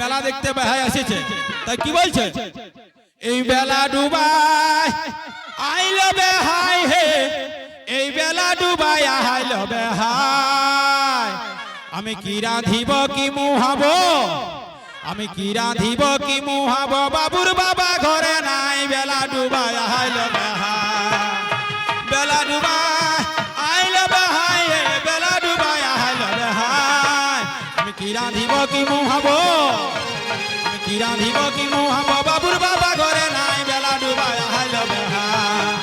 মেলা দেখতে বেহাই এসেছে, তাই কি বলছে? এই বেলা ডুবাই আইলো বেহাই হে, এই বেলা ডুবাই আইলো বেহাই। আমি কি রাঁধিব কি মুহাব, আমি কি রাঁধিব কি মুহাব, বাবুর বাবা ঘরে নাই, বেলা ডুবাই আইলো বেহাই। বেলা ডুবাই আইলো বেহাই হে, বেলা ডুবাই আইলো বেহাই। আমি কি রাঁধিব কি মুহাব, আমি কি রাঁধিব কি মুহাব, বাবুর বাবা ঘরে নাই, বেলা ডুবাই আইলো বেহাই।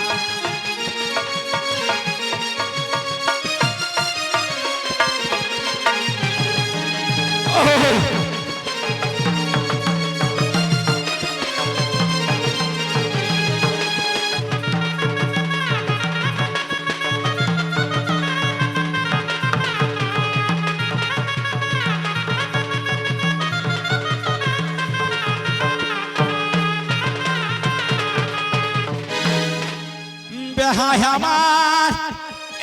বেহাই আমার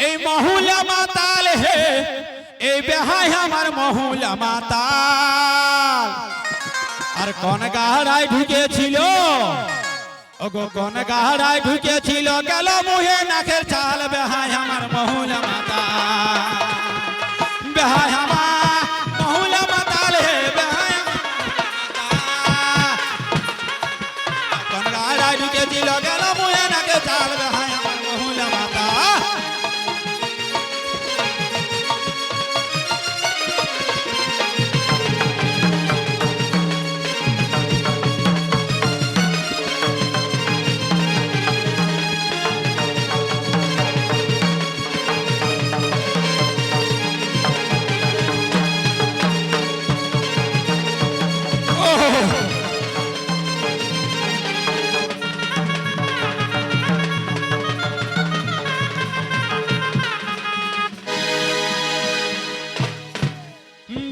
এই মহুলা মাতাল হে, এই বেহাই আমার মহুলা মাতাল। আর কোন গাড়ায় ঢুকেছিল, ওগো কোন গাড়ায় ঢুকেছিল, গেল মুহে নাকের চাল, বেহাই আমার মহুলা মাতাল। বেহাই আমার মহুলা মাতাল হে, বেহাই কোন গাড়ায় ঢুকেছিল, গেল মুহে নাকের চাল, বেহাই আমার মহুলা মাতাল।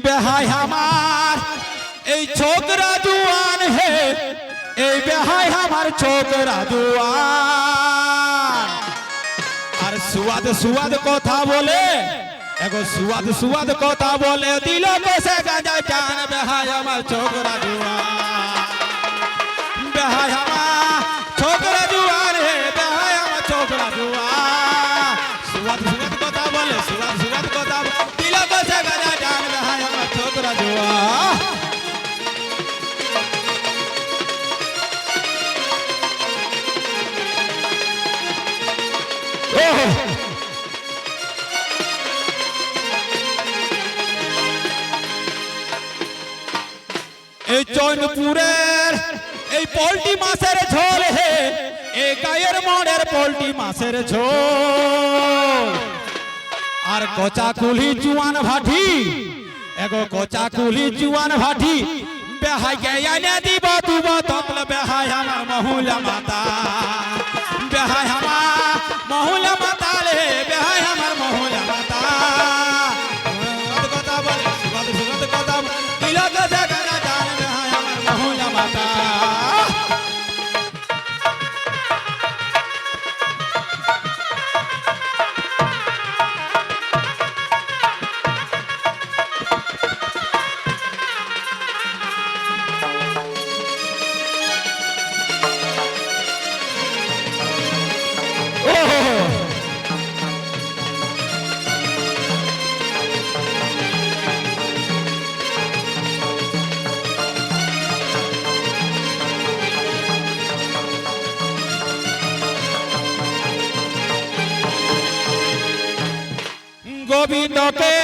বেহাই আমার এই ছোকরা জুয়ান হে, এই বেহাই আমার ছোকরা জুয়ান। আর সুয়াদ সুয়াদ কথা বলে, এগো সুয়াদ সুয়াদ কথা বলে, দিল বসে গাজা চান, বেহাই আমার ছোকরা জুয়ান। বেহাই আমার ছোকরা জুয়ান হে, বেহাই আমার ছোকরা জুয়ান। সুয়াদ সুয়াদ কথা বলে, সুয়াদ সুয়াদ কথা বলে, দিল বসে গাজা চান, বেহাই আমার ছোকরা জুয়ান। এই চৈনপুরের এই পোল্ট্রি মাছের ঝোল হে, এই গায়ের মোড়ের পোল্ট্রি মাছের ঝোল। আর কচা কুলি জুয়ান ভাটি, এগো কচা কুলি জুয়ান ভাটি, বেহাই কে এনে দিব তুব তপল, বেহাই আমার মহুলা মাতা। বেহাই আমার মহুলা মাতাল হে, বেহাই আমার মহুলা মাতা। কথা বলে সুগত সুগত কথা দিল গজা গজা জান, বেহাই আমার মহুলা মাতা। গোবিন্দকে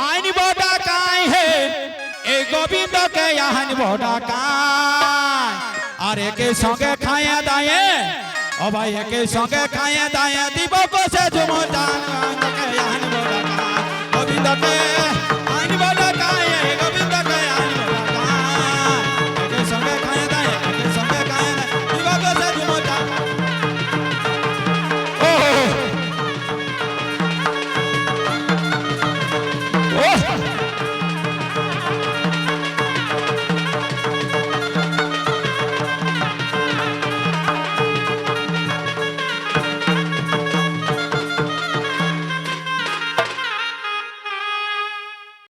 আইনব ডাকাই হে, এই গোবিন্দকে আইনব ডাকাই। আর একে সঙ্গে খাইয়ে দায়ে, ও ভাই একে সঙ্গে খাইয়ে দায়ে, দিব কোষে জুমো জান, আইনব ডাকাই গোবিন্দকে